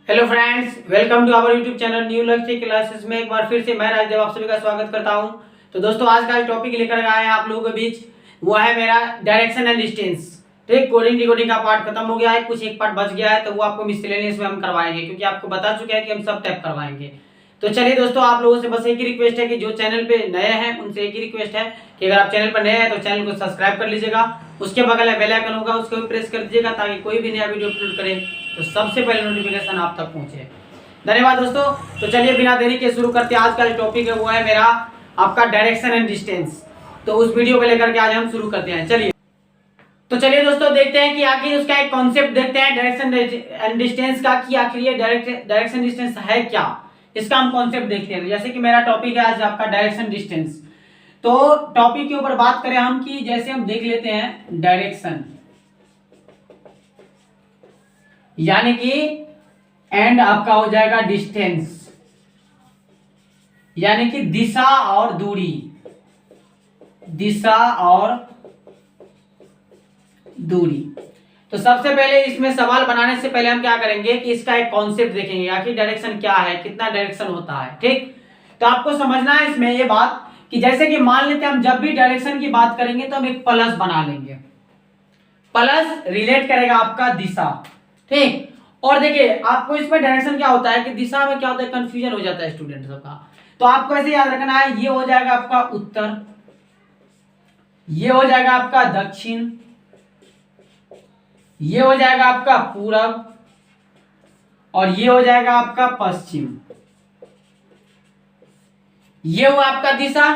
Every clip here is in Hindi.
Hello friends, welcome to our YouTube channel new Lakshya classes में एक बार फिर से मैं राजदेव आप सभी का स्वागत करता हूं। तो दोस्तों, आज का टॉपिक लेकर आया है आप लोगों के बीच, वो है मेरा डायरेक्शन एंड डिस्टेंस। ठीक, कोडिंग डिकोडिंग का पार्ट खत्म हो गया है, कुछ एक पार्ट बच गया है, तो वो आपको मिसलेनियस में हम करवाएंगे, क्योंकि आपको बता चुके हैं कि हम सब टैप करवाएंगे। तो चलिए दोस्तों, आप लोगों से बस एक ही रिक्वेस्ट है कि जो चैनल पे नए हैं उनसे एक ही रिक्वेस्ट है कि अगर आप चैनल पर नए हैं तो चैनल को सब्सक्राइब कर लीजिएगा, उसके बगल में बेल आइकन होगा उसको भी प्रेस कर दीजिएगा, ताकि कोई भी नया वीडियो अपलोड करें तो सबसे पहले नोटिफिकेशन आप तक पहुंचे। धन्यवाद दोस्तों। तो चलिए बिना देरी के शुरू करते हैं। आज का जो टॉपिक है वो है मेरा आपका डायरेक्शन एंड डिस्टेंस। तो उस वीडियो को लेकर के आज हम शुरू करते हैं। चलिए दोस्तों, देखते हैं कि आखिर उसका एक कॉन्सेप्ट देखते हैं डायरेक्शन एंड डिस्टेंस का, कि आखिर ये डायरेक्शन डिस्टेंस है क्या, इसका हम कॉन्सेप्ट देखते हैं। जैसे कि मेरा टॉपिक है आज आपका डायरेक्शन डिस्टेंस, तो टॉपिक के ऊपर बात करें हम, कि जैसे हम देख लेते हैं डायरेक्शन यानी कि एंड आपका हो जाएगा डिस्टेंस, यानी कि दिशा और दूरी, दिशा और दूरी। तो सबसे पहले इसमें सवाल बनाने से पहले हम क्या करेंगे कि इसका एक कॉन्सेप्ट देखेंगे, आखिर डायरेक्शन क्या है, कितना डायरेक्शन होता है। ठीक, तो आपको समझना है इसमें ये बात कि जैसे कि मान लेते हैं हम जब भी डायरेक्शन की बात करेंगे तो हम एक प्लस बना लेंगे। प्लस रिलेट करेगा आपका दिशा। ठीक, और देखिए आपको इसमें डायरेक्शन क्या होता है कि दिशा में क्या होता है, कंफ्यूजन हो जाता है स्टूडेंट सबका। तो आपको ऐसे याद रखना है, ये हो जाएगा आपका उत्तर, ये हो जाएगा आपका दक्षिण, ये हो जाएगा आपका पूरब, और ये हो जाएगा आपका पश्चिम। ये हुआ आपका दिशा।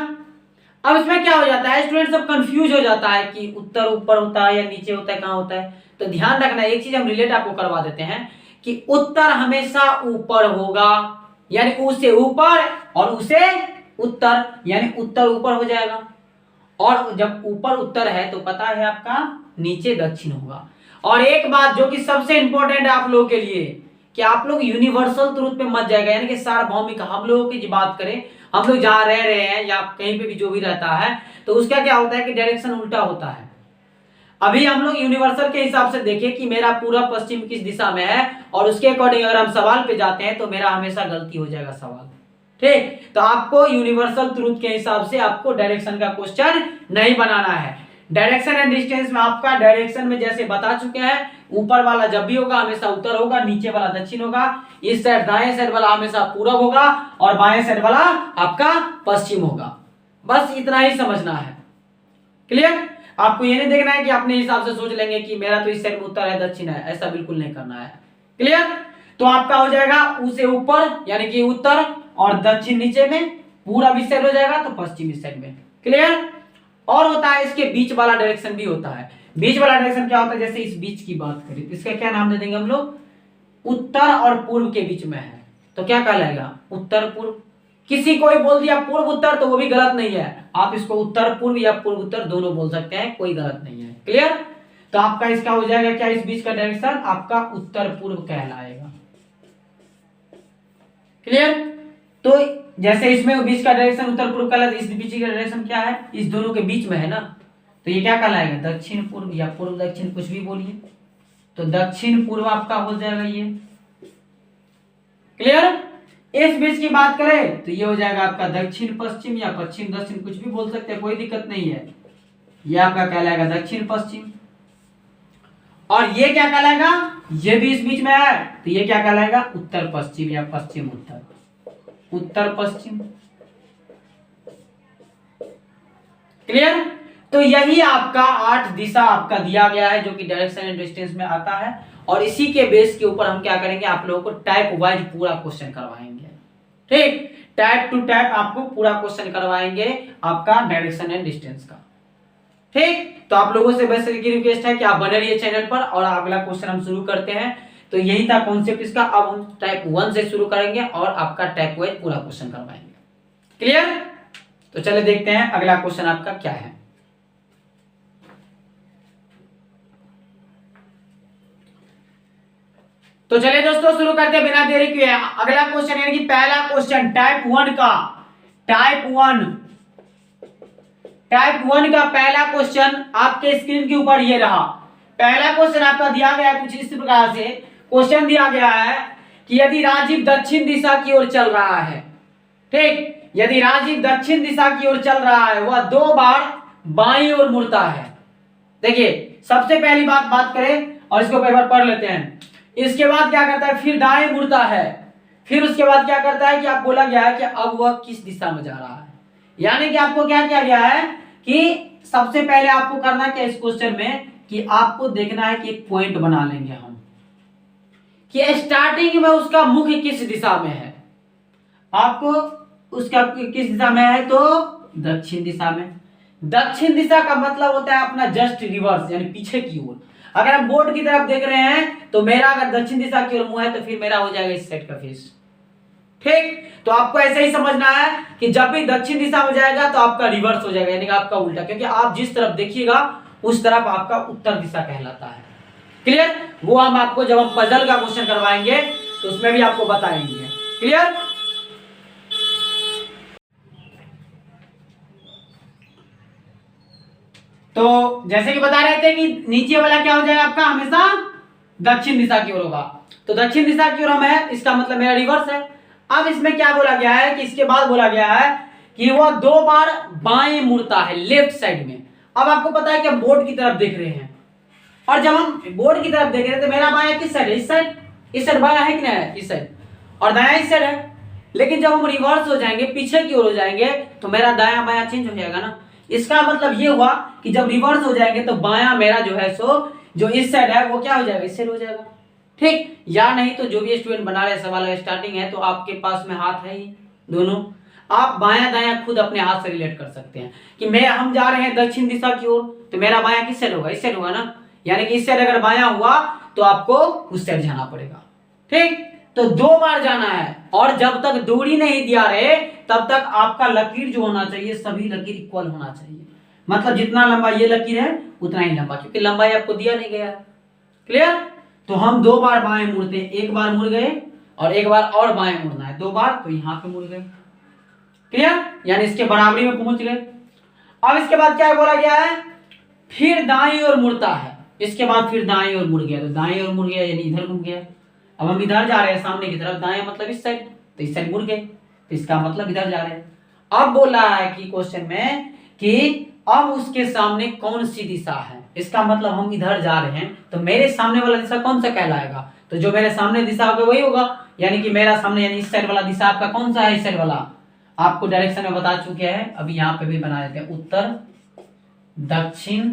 अब इसमें क्या हो जाता है, स्टूडेंट सब कंफ्यूज हो जाता है कि उत्तर ऊपर होता है या नीचे होता है, कहां होता है। तो ध्यान रखना, एक चीज हम रिलेट आपको करवा देते हैं कि उत्तर हमेशा ऊपर होगा, यानी उससे ऊपर, और उसे उत्तर, यानी उत्तर ऊपर हो जाएगा। और जब ऊपर उत्तर है तो पता है आपका नीचे दक्षिण होगा। और एक बात जो कि सबसे इंपॉर्टेंट है आप लोगों के लिए, कि आप लोग यूनिवर्सल ट्रूथ पे मत जाएगा, यानी कि सार्वभौमिक। हम लोगों की बात करें, हम लोग जहां रह रहे हैं या कहीं पे भी जो भी रहता है, तो उसका क्या होता है कि डायरेक्शन उल्टा होता है। अभी हम लोग यूनिवर्सल के हिसाब से देखें कि मेरा पूरा पश्चिम किस दिशा में है, और उसके अकॉर्डिंग अगर हम सवाल पे जाते हैं तो मेरा हमेशा गलती हो जाएगा सवाल। ठीक, तो आपको यूनिवर्सल ट्रूथ के हिसाब से आपको डायरेक्शन का क्वेश्चन नहीं बनाना है। डायरेक्शन एंड डिस्टेंस में आपका डायरेक्शन में जैसे बता चुके हैं, ऊपर वाला जब भी होगा हमेशा उत्तर होगा, नीचे वाला दक्षिण होगा, इस साइड दाएं साइड वाला हमेशा पूरब होगा, और बाएं साइड वाला आपका पश्चिम होगा। बस इतना ही समझना है। क्लियर? आपको ये नहीं देखना है कि अपने हिसाब से सोच लेंगे कि मेरा तो इस साइड में उत्तर है दक्षिण है, ऐसा बिल्कुल नहीं करना है। क्लियर? तो आपका हो जाएगा उसे ऊपर यानी कि उत्तर, और दक्षिण नीचे में, पूरब इस साइड हो जाएगा तो पश्चिम इस साइड में। क्लियर? और होता है इसके बीच वाला डायरेक्शन भी होता है। बीच वाला डायरेक्शन क्या होता है, जैसे इस बीच की बात करें, इसका क्या नाम दे देंगे हम लोग, उत्तर और पूर्व के बीच में है, तो क्या कहलाएगा, उत्तर पूर्व। किसी को बोल दिया पूर्व उत्तर तो वो भी गलत नहीं है, आप इसको उत्तर पूर्व या पूर्व उत्तर दोनों बोल सकते हैं, कोई गलत नहीं है। क्लियर? तो आपका इसका हो जाएगा क्या, इस बीच का डायरेक्शन आपका उत्तर पूर्व कहलाएगा। क्लियर? तो जैसे इसमें बीच का डायरेक्शन उत्तर पूर्व कहलाता है, इस बीच का डायरेक्शन क्या है, इस दोनों के बीच में है ना, तो ये क्या कहलाएगा, दक्षिण पूर्व या पूर्व दक्षिण, कुछ भी बोलिए, तो दक्षिण पूर्व आपका हो जाएगा ये। क्लियर? इस बीच की बात करें तो ये हो जाएगा आपका दक्षिण पश्चिम या पश्चिम दक्षिण, कुछ भी बोल सकते हैं, कोई दिक्कत नहीं है। ये आपका कहलाएगा दक्षिण पश्चिम। और ये क्या कहलाएगा, ये भी इस बीच में है, तो ये क्या कहलाएगा, उत्तर पश्चिम या पश्चिम उत्तर, उत्तर पश्चिम। क्लियर? तो यही आपका 8 दिशा आपका दिया गया है, जो कि डायरेक्शन एंड डिस्टेंस में आता है। और इसी के बेस के ऊपर हम क्या करेंगे, आप लोगों को टाइप वाइज पूरा क्वेश्चन करवाएंगे। ठीक, टाइप टू टाइप आपको पूरा क्वेश्चन करवाएंगे आपका डायरेक्शन एंड डिस्टेंस का। ठीक, तो आप लोगों से बस एक रिक्वेस्ट है कि आप बने रहिए चैनल पर, और अगला क्वेश्चन हम शुरू करते हैं। तो यही था कॉन्सेप्ट इसका। अब हम टाइप 1 से शुरू करेंगे और आपका टाइप वाइज पूरा क्वेश्चन करवाएंगे। क्लियर? तो चलिए देखते हैं अगला क्वेश्चन आपका क्या है। तो चलिए दोस्तों शुरू करते हैं बिना देरी किए। अगला क्वेश्चन यानी कि पहला क्वेश्चन टाइप 1 का, टाइप 1 का पहला क्वेश्चन आपके स्क्रीन के ऊपर ये रहा। पहला क्वेश्चन आपका दिया गया कुछ इस प्रकार से, क्वेश्चन दिया गया है कि यदि राजीव दक्षिण दिशा की ओर चल रहा है, ठीक, यदि राजीव दक्षिण दिशा की ओर चल रहा है, वह 2 बार बाईं ओर मुड़ता है। देखिए सबसे पहली बात करें और इसको एक बार पढ़ लेते हैं। इसके बाद क्या करता है, फिर दाएं मुड़ता है, फिर उसके बाद क्या करता है कि आप बोला गया है कि अब वह किस दिशा में जा रहा है। यानी कि आपको क्या किया गया है कि सबसे पहले आपको करना क्या इस क्वेश्चन में कि आपको देखना है कि एक पॉइंट बना लेंगे हम कि स्टार्टिंग में उसका मुख किस दिशा में है। आपको उसका किस दिशा में है, तो दक्षिण दिशा में। दक्षिण दिशा का मतलब होता है अपना जस्ट रिवर्स, यानी पीछे की ओर। अगर हम बोर्ड की तरफ देख रहे हैं तो मेरा अगर दक्षिण दिशा की ओर मुंह है तो फिर मेरा हो जाएगा इस साइड का फेस, ठीक। तो आपको ऐसे ही समझना है कि जब भी दक्षिण दिशा में जाएगा तो आपका रिवर्स हो जाएगा, यानी कि आपका उल्टा, क्योंकि आप जिस तरफ देखिएगा उस तरफ आपका उत्तर दिशा कहलाता है। क्लियर? वो हम आपको जब हम पजल का क्वेश्चन करवाएंगे तो उसमें भी आपको बताएंगे। क्लियर? तो जैसे कि बता रहे थे कि नीचे वाला क्या हो जाएगा आपका हमेशा दक्षिण दिशा की ओर होगा। तो दक्षिण दिशा की ओर हम है, इसका मतलब मेरा रिवर्स है। अब इसमें क्या बोला गया है कि इसके बाद बोला गया है कि वह 2 बार बाएं मुड़ता है, लेफ्ट साइड में। अब आपको पता है कि हम बोर्ड की तरफ देख रहे हैं, और जब हम बोर्ड की तरफ देख रहे हैं तो मेरा बायां किस साइड है, इस साइड। इस साइड बायां है कि नहीं है, इस साइड, और दायां इस साइड है। लेकिन जब हम रिवर्स हो जाएंगे, पीछे की ओर हो जाएंगे, तो मेरा दायां बायां चेंज हो जाएगा ना। इसका मतलब ये हुआ कि जब रिवर्स हो जाएंगे तो बायां मेरा जो है सो जो इस साइड है वो क्या हो जाएगा, इस साइड हो जाएगा, ठीक। या नहीं तो जो भी स्टूडेंट बना रहे सवाल स्टार्टिंग है तो आपके पास में हाथ है ही दोनों, आप बायां दायां खुद अपने हाथ से रिलेट कर सकते हैं कि मैं हम जा रहे हैं दक्षिण दिशा की ओर, तो मेरा बायां किस साइड होगा, इस साइड होगा ना। यानी कि इस साइड अगर बायां हुआ तो आपको उस साइड जाना पड़ेगा, ठीक। तो 2 बार जाना है, और जब तक दूरी नहीं दिया रहे तब तक आपका लकीर जो होना चाहिए सभी लकीर इक्वल होना चाहिए। मतलब जितना लंबा ये लकीर है उतना ही लंबा, क्योंकि लंबाई आपको दिया नहीं गया। क्लियर? तो हम 2 बार बाएं मुड़ते हैं, एक बार मुड़ गए और एक बार और बाएं मुड़ना है, 2 बार, तो यहां पे मुड़ गए। क्लियर? यानी इसके बराबरी में पहुंच गए। अब इसके बाद क्या बोला गया है, फिर दाईं ओर मुड़ता है। इसके बाद फिर दाईं ओर मुड़ गया, तो दाईं ओर मुड़ गया यानी इधर घूम गया। अब हम इधर जा रहे हैं सामने की तरफ, दाएं मतलब इस साइड, तो इस साइड मुड़ गए, तो इसका मतलब इधर जा रहे हैं। अब बोला है कि क्वेश्चन में कि अब उसके सामने कौन सी दिशा है, इसका मतलब हम इधर जा रहे हैं तो मेरे सामने वाला दिशा कौन सा कहलाएगा, तो जो मेरे सामने दिशा होगा वही होगा। यानी कि मेरा सामने यानी इस साइड वाला दिशा आपका कौन सा है, इस साइड वाला। आपको डायरेक्शन में बता चुके हैं, अभी यहाँ पे भी बना देते हैं, उत्तर, दक्षिण,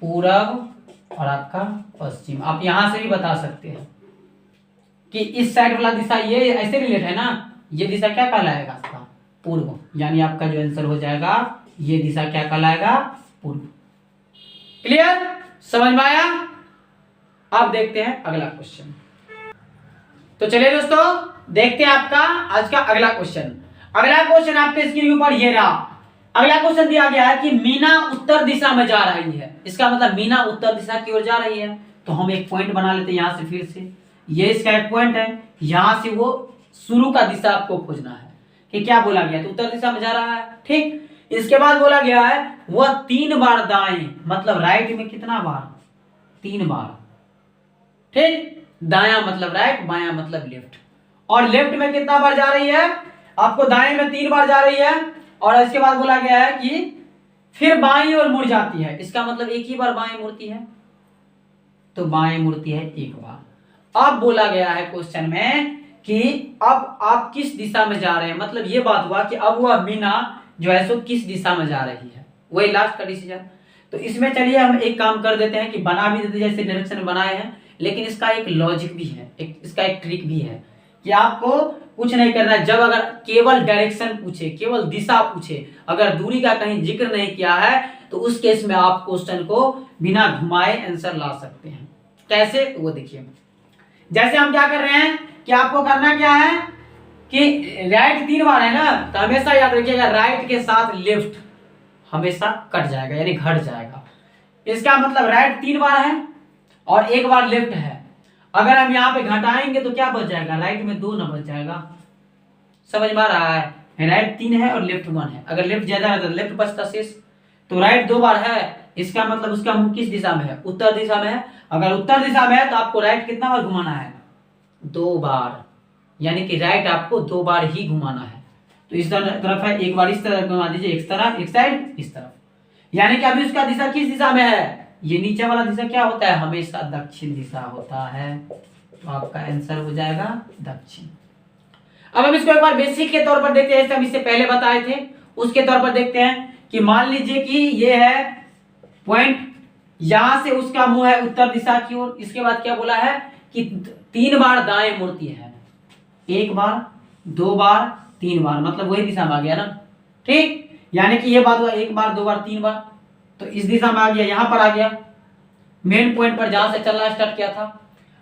पूरब और आपका पश्चिम। आप यहां से भी बता सकते हैं कि इस साइड वाला दिशा ये ऐसे रिलेट है ना, ये दिशा क्या कहलाएगा आपका, पूर्व। यानी आपका जो आंसर हो जाएगा ये दिशा क्या कहलाएगा, पूर्व। क्लियर? समझ में आया? अब देखते हैं अगला क्वेश्चन। तो चलिए दोस्तों देखते हैं आपका आज का अगला क्वेश्चन। अगला क्वेश्चन आपके स्क्रीन ऊपर ये रहा। अगला क्वेश्चन दिया गया है कि मीना उत्तर दिशा में जा रही है। इसका मतलब मीना उत्तर दिशा की ओर जा रही है, तो हम एक पॉइंट बना लेते हैं यहां से। फिर से ये इसका एक पॉइंट है, यहां से वो शुरू का दिशा आपको खोजना है कि क्या बोला गया, तो उत्तर दिशा में जा रहा है, ठीक। इसके बाद बोला गया है वह 3 बार दाएं, मतलब राइट में कितना बार, 3 बार, ठीक। दायां मतलब राइट, बायां मतलब लेफ्ट, और लेफ्ट में कितना बार जा रही है, आपको दाएं में 3 बार जा रही है। और इसके बाद बोला गया है कि फिर बाईं ओर मुड़ जाती है, इसका मतलब एक ही बार बाएं मुड़ती है, तो बाएं मुड़ती है एक बार। अब बोला गया है क्वेश्चन में कि अब आप किस दिशा में जा रहे हैं, मतलब ये बात हुआ कि अब वह मीना जो है सो किस दिशा में जा रही है, वही लास्ट का डिसीजन। तो इसमें चलिए हम एक काम कर देते हैं कि बना भी देते जैसे डायरेक्शन बनाए हैं, लेकिन इसका एक लॉजिक भी है, इसका एक ट्रिक भी है कि आपको कुछ नहीं करना है। जब अगर केवल डायरेक्शन पूछे, केवल दिशा पूछे, अगर दूरी का कहीं जिक्र नहीं किया है, तो उस केस में आप क्वेश्चन को बिना घुमाए आंसर ला सकते हैं। कैसे, तो वो देखिए। जैसे हम क्या कर रहे हैं कि आपको करना क्या है कि राइट 3 बार है ना, तो हमेशा याद रखिएगा राइट के साथ लेफ्ट हमेशा कट जाएगा, यानी घट जाएगा। इसका मतलब राइट 3 बार है और 1 बार लेफ्ट है। अगर हम यहाँ पे घटाएंगे तो क्या बच जाएगा, राइट में 2 न बच जाएगा। समझ में आ रहा है? राइट 3 है और लेफ्ट 1 है, अगर लेफ्ट ज्यादा रहता तो लेफ्ट बचता शेष। तो राइट 2 बार है, इसका मतलब उसका मुख किस दिशा में है, उत्तर दिशा में है। अगर उत्तर दिशा में है तो आपको राइट कितना बार घुमाना है, 2 बार, यानी कि राइट आपको 2 बार ही घुमाना है। तो इस तरफ है, एक बार इस तरफ घुमा दीजिए, एक तरफ, एक साइड, इस तरफ। यानी कि अभी उसका दिशा किस दिशा में है? ये नीचे वाला दिशा क्या होता है? हमेशा दक्षिण दिशा होता है। तो आपका आंसर हो जाएगा दक्षिण। अब हम इसको एक बार बेसिक के तौर पर देखते हैं, जैसे हम इससे पहले बताए थे उसके तौर पर देखते हैं कि मान लीजिए कि ये है पॉइंट, यहां से उसका मुंह है उत्तर दिशा की ओर। इसके बाद क्या बोला है कि 3 बार दाएं मुड़ती है, 1 बार, 2 बार, 3 बार, मतलब वही दिशा में आ गया ना। ठीक, यानी कि ये बात हुआ 1 बार, 2 बार, 3 बार, तो इस दिशा में आ गया, यहां पर आ गया मेन पॉइंट पर जहां से चलना स्टार्ट किया था।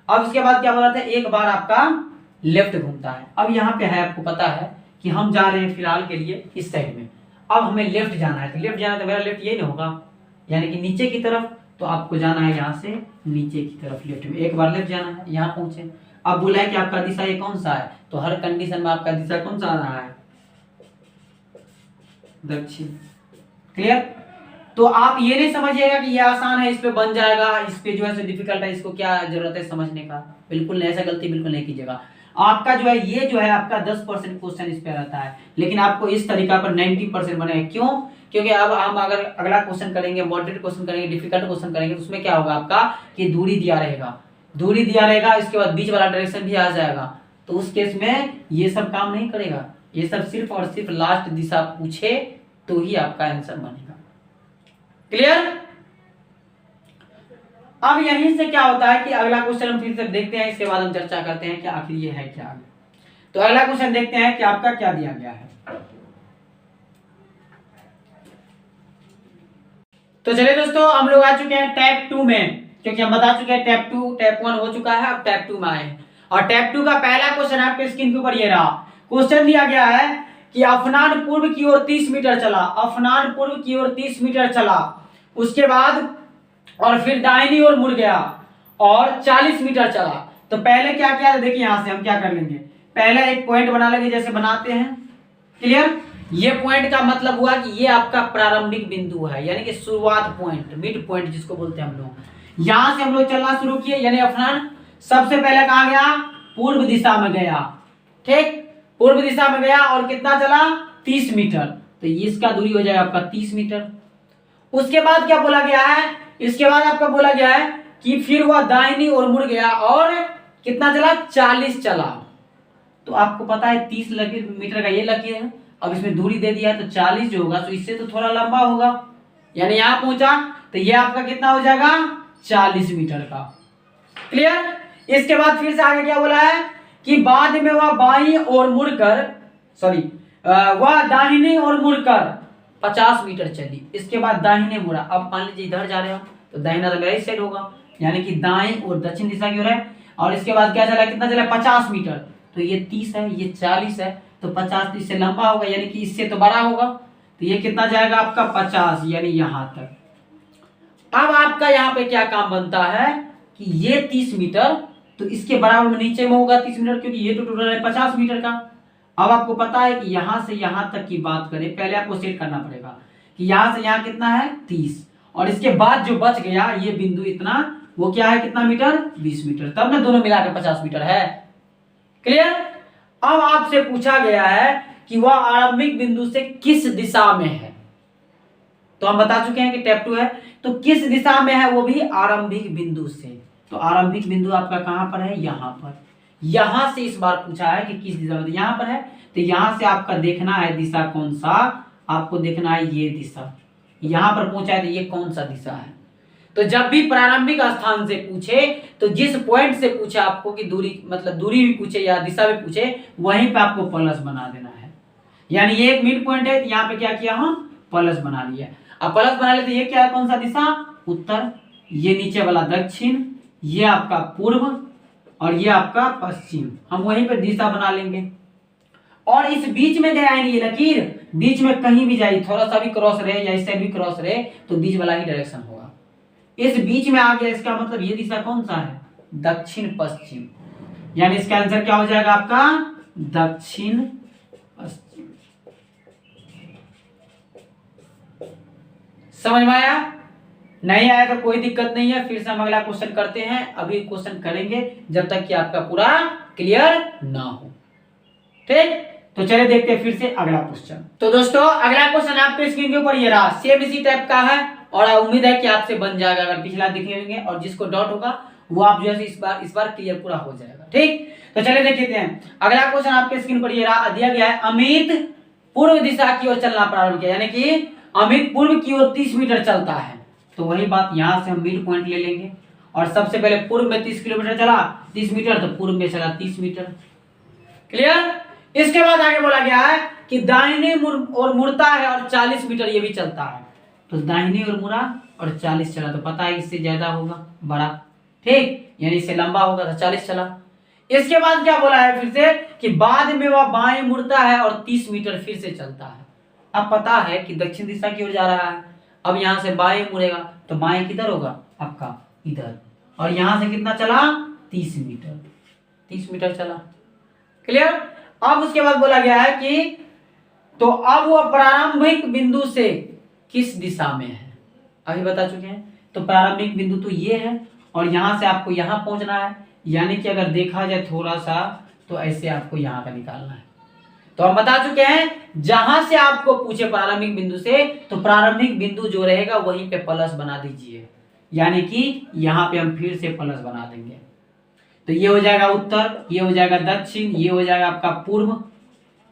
अब इसके बाद क्या बोला था? 1 बार आपका लेफ्ट घूमता है। अब यहाँ पे है, आपको पता है कि हम जा रहे हैं फिलहाल के लिए इस साइड में, अब हमें लेफ्ट जाना है। तो लेफ्ट जाना है तो मेरा लेफ्ट यही ना होगा, यानी कि नीचे की तरफ। तो आपको जाना है यहाँ से नीचे की तरफ लेफ्ट में, 1 बार लेफ्ट जाना है, यहाँ पहुंचे। अब बोला है कि आपका दिशा ये कौन सा है, तो हर कंडीशन में आपका दिशा कौन सा आ रहा है? दक्षिण। क्लियर? तो आप ये नहीं समझिएगा कि ये आसान है, इस पे बन जाएगा, इस पे जो है डिफिकल्ट है, इसको क्या जरूरत है समझने का। बिल्कुल नहीं, ऐसा गलती बिल्कुल नहीं कीजिएगा। आपका जो है ये जो है आपका 10% क्वेश्चन इस पे रहता है, लेकिन आपको इस तरीका पर 90% बनेगा। क्यों? क्योंकि अब हम अगर अगला क्वेश्चन करेंगे, मॉडरेट क्वेश्चन करेंगे, डिफिकल्ट क्वेश्चन करेंगे, तो उसमें क्या होगा आपका कि दूरी दिया रहेगा, दूरी दिया रहेगा, इसके बाद बीच वाला डायरेक्शन भी आ जाएगा। तो उस केस में ये सब काम नहीं करेगा, ये सब सिर्फ और सिर्फ लास्ट दिशा पूछे तो ही आपका आंसर बनेगा। क्लियर? अब यहीं से क्या होता है कि अगला क्वेश्चन हम फिर से देखते हैं, इसके बाद हम चर्चा करते हैं कि आखिर ये है क्या। तो अगला क्वेश्चन देखते हैं कि आपका क्या दिया गया है। तो चलिए दोस्तों, हम लोग आ चुके हैं टाइप 2 में, क्योंकि हम बता चुके हैं टाइप 2, टाइप 1 हो चुका है, अब टाइप 2 में आए हैं। और टाइप 2 का पहला क्वेश्चन आपके स्क्रीन के ऊपर ये रहा। क्वेश्चन दिया गया है कि अफनान पूर्व की ओर 30 मीटर चला, अफनान पूर्व की ओर 30 मीटर चला, उसके बाद और फिर दाहिनी ओर मुड़ गया और 40 मीटर चला। तो पहले क्या किया? देखिए यहां से हम क्या कर लेंगे, पहले एक पॉइंट बना लेंगे जैसे बनाते हैं। क्लियर? ये पॉइंट का मतलब हुआ कि ये आपका प्रारंभिक बिंदु है, यानी कि शुरुआत पॉइंट, मिड पॉइंट जिसको बोलते हैं हम लोग। यहां से हम लोग चलना शुरू किए, यानी अफनान सबसे पहले कहां गया? पूर्व दिशा में गया। ठीक, पूर्व दिशा में गया और कितना चला? 30 मीटर। तो इसका दूरी हो जाएगा आपका 30 मीटर। उसके बाद क्या बोला गया है? इसके बाद आपका बोला गया है कि फिर वह दाहिनी ओर मुड़ गया और कितना चला? 40 चला। तो आपको पता है 30 मीटर का ये लकीर है, अब इसमें दूरी दे दिया तो 40 जो होगा, तो इससे तो थोड़ा लंबा होगा, यानी यहां पहुंचा तो ये आपका कितना हो जाएगा? 40 मीटर का। क्लियर? इसके बाद फिर से आगे क्या बोला है कि बाद में वह बाईं ओर मुड़कर, वह दाहिनी ओर मुड़कर 50 मीटर चली। इसके बाद दाहिने मुड़ा। अब मान लीजिए इधर जा रहे हो तो दाहिना तो मेरा इस साइड होगा, यानी कि दाएं और दक्षिण दिशा की ओर है। और इसके बाद क्या चला? कितना चला? 50 मीटर। तो ये 30 है, ये 40 है, तो 50 तो इससे लंबा होगा, यानी कि इससे तो बड़ा होगा। तो ये कितना जाएगा आपका? 50, यानी यहां तक। अब आपका यहाँ पे क्या काम बनता है कि ये 30 मीटर तो इसके बराबर में नीचे में होगा 30 मीटर, क्योंकि ये तो टोटल है 50 मीटर का। अब आपको पता है कि यहां से यहां तक की बात करें, पहले आपको सेट करना पड़ेगा कि यहां से यहां कितना है? 30, और इसके बाद जो बच गया ये बिंदु इतना, वो क्या है? कितना मीटर? 20 मीटर। तब ना दोनों मिलाकर 50 मीटर है। क्लियर? अब आपसे पूछा गया है कि वह आरंभिक बिंदु से किस दिशा में है। तो हम बता चुके हैं कि टाइप 2 है, तो किस दिशा में है? वो भी आरंभिक बिंदु से। तो आरंभिक बिंदु आपका कहां पर है? यहां पर। यहां से इस बार पूछा है कि किस दिशा में, तो यहां पर है। तो यहां से आपका देखना है दिशा कौन सा, आपको देखना है ये दिशा। यहां पर पहुंचा है तो ये कौन सा दिशा है। तो जब भी प्रारंभिक स्थान से पूछे, तो जिस पॉइंट से पूछे आपको कि दूरी, मतलब दूरी भी पूछे या दिशा भी पूछे, वहीं पे आपको प्लस बना देना है। यानी ये एक मिड पॉइंट है, यहाँ पे क्या किया? हम प्लस बना लिया। अब प्लस बना लेते, ये क्या है? कौन सा दिशा? उत्तर। ये नीचे वाला दक्षिण, ये आपका पूर्व, और ये आपका पश्चिम। हम वहीं पे दिशा बना लेंगे। और इस बीच में गया है ये लकीर, बीच में कहीं भी जाए, थोड़ा सा भी क्रॉस रहे या इस साइड भी क्रॉस रहे, तो बीच वाला ही डायरेक्शन होगा। इस बीच में आ गया, इसका मतलब ये दिशा कौन सा है? दक्षिण पश्चिम। यानी इसका आंसर क्या हो जाएगा आपका? दक्षिण पश्चिम। समझ में आया? नहीं आया तो कोई दिक्कत नहीं है, फिर से हम अगला क्वेश्चन करते हैं। अभी क्वेश्चन करेंगे जब तक कि आपका पूरा क्लियर ना हो। ठीक, तो चलिए देखते हैं फिर से अगला क्वेश्चन। तो दोस्तों अगला क्वेश्चन आपके स्क्रीन के ऊपर ये रहा, सेम इसी टाइप का है और उम्मीद है कि आपसे बन जाएगा। अगर पिछला दिखे होंगे और जिसको डाउट होगा वो आप जो है इस बार क्लियर पूरा हो जाएगा। ठीक, तो चलिए देख लेते हैं अगला क्वेश्चन आपके स्क्रीन पर ये रहा, दिया गया है अमित पूर्व दिशा की ओर चलना प्रारंभ किया, यानी कि अमित पूर्व की ओर 30 मीटर चलता है। तो वही बात यहां से हम मिड पॉइंट ले लेंगे और सबसे पहले पूर्व में 30 किलोमीटर चला, 30 मीटर, तो पूर्व में चला 30 मीटर। क्लियर। इसके बाद आगे बोला गया है कि दाहिने और मुड़ता है और 40 मीटर ये भी चलता है। तो दाहिने और मुड़ा और 40 चला, तो पता है इससे ज्यादा होगा बड़ा। ठीक, यानी इससे लंबा होगा तो 40 चला। इसके बाद क्या बोला है फिर से कि बाद में वह बाएं मुड़ता है और 30 मीटर फिर से चलता है। अब पता है कि दक्षिण दिशा की ओर जा रहा है, अब यहां से बाएं मुड़ेगा तो बाएं किधर होगा आपका इधर, और यहां से कितना चला 30 मीटर, 30 मीटर चला। क्लियर। अब उसके बाद बोला गया है कि तो अब वह प्रारंभिक बिंदु से किस दिशा में है, अभी बता चुके हैं। तो प्रारंभिक बिंदु तो ये है और यहां से आपको यहां पहुंचना है, यानी कि अगर देखा जाए थोड़ा सा तो ऐसे आपको यहां का निकालना है। तो हम बता चुके हैं जहां से आपको पूछे प्रारंभिक बिंदु से, तो प्रारंभिक बिंदु जो रहेगा वहीं पे प्लस बना दीजिए, यानी कि यहां पे हम फिर से प्लस बना देंगे। तो ये हो जाएगा उत्तर, ये हो जाएगा दक्षिण, ये हो जाएगा आपका पूर्व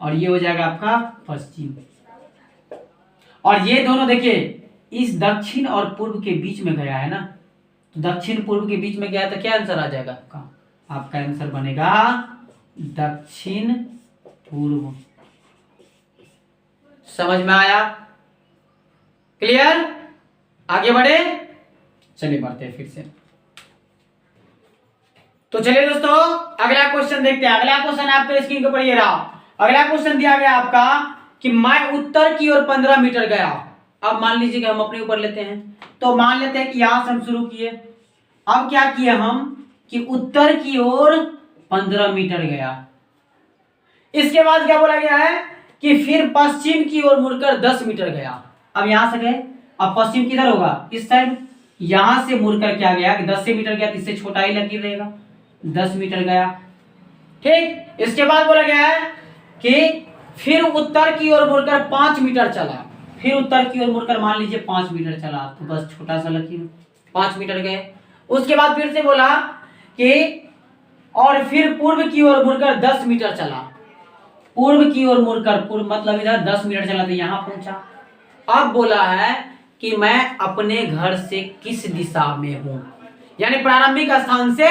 और ये हो जाएगा आपका पश्चिम। और ये दोनों देखिए इस दक्षिण और पूर्व के बीच में गया है ना, तो दक्षिण पूर्व के बीच में गया तो क्या आंसर आ जाएगा आपका आंसर बनेगा दक्षिण पूर्व। समझ में आया? क्लियर। आगे बढ़े, चलिए बढ़ते हैं फिर से। तो चलिए दोस्तों अगला क्वेश्चन देखते हैं। अगला क्वेश्चन आपके स्क्रीन के ऊपर ये रहा। अगला क्वेश्चन दिया गया आपका कि मैं उत्तर की ओर 15 मीटर गया। अब मान लीजिए कि हम अपने ऊपर लेते हैं, तो मान लेते हैं कि यहां से हम शुरू किए। अब क्या किए हम कि उत्तर की ओर 15 मीटर गया। इसके बाद क्या बोला गया है कि फिर पश्चिम की ओर मुड़कर 10 मीटर गया। अब यहां से गए, अब पश्चिम किधर होगा इस साइड, यहां से मुड़कर क्या गया कि 10 से मीटर गया, तो इससे छोटा ही लकीर रहेगा, 10 मीटर गया। ठीक, इसके बाद बोला गया है कि फिर उत्तर की ओर मुड़कर 5 मीटर चला। फिर उत्तर की ओर मुड़कर मान लीजिए 5 मीटर चला, तो बस छोटा सा लकीर 5 मीटर गए। उसके बाद फिर से बोला कि और फिर पूर्व की ओर मुड़कर 10 मीटर चला। पूर्व की ओर मुड़कर, पूर्व मतलब इधर 10 मीटर चला तो यहां पहुंचा। अब बोला है कि मैं अपने घर से किस दिशा में हूं, यानी प्रारंभिक स्थान से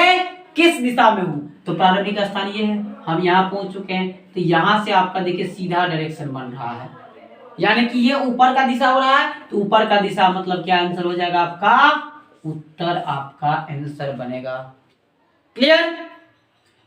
किस दिशा में हूं। तो प्रारंभिक स्थान ये है, हम यहां पहुंच चुके हैं, तो यहां से आपका देखिए सीधा डायरेक्शन बन रहा है, यानी कि ये ऊपर का दिशा हो रहा है। तो ऊपर का दिशा मतलब क्या आंसर हो जाएगा आपका उत्तर, आपका आंसर बनेगा। क्लियर।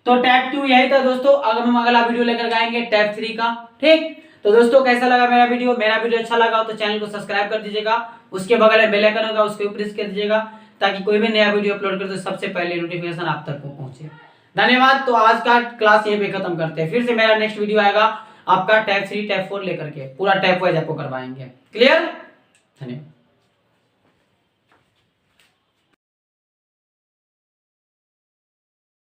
तो टैप 2 यही था दोस्तों। अगर हम अगला वीडियो लेकर आएंगे टैप 3 का। ठीक, तो दोस्तों कैसा लगा मेरा वीडियो अच्छा लगा तो चैनल को सब्सक्राइब कर दीजिएगा, उसके बगल में बेल आइकन होगा उसको प्रेस कर दीजिएगा, ताकि कोई भी नया वीडियो अपलोड करे तो सबसे पहले नोटिफिकेशन आप तक को पहुंचे। धन्यवाद। तो आज का क्लास यहीं पे खत्म करते हैं, फिर से मेरा नेक्स्ट वीडियो आएगा आपका टैप 3 टैप 4 लेकर के, पूरा टैप वाइज आपको करवाएंगे। क्लियर। धन्यवाद।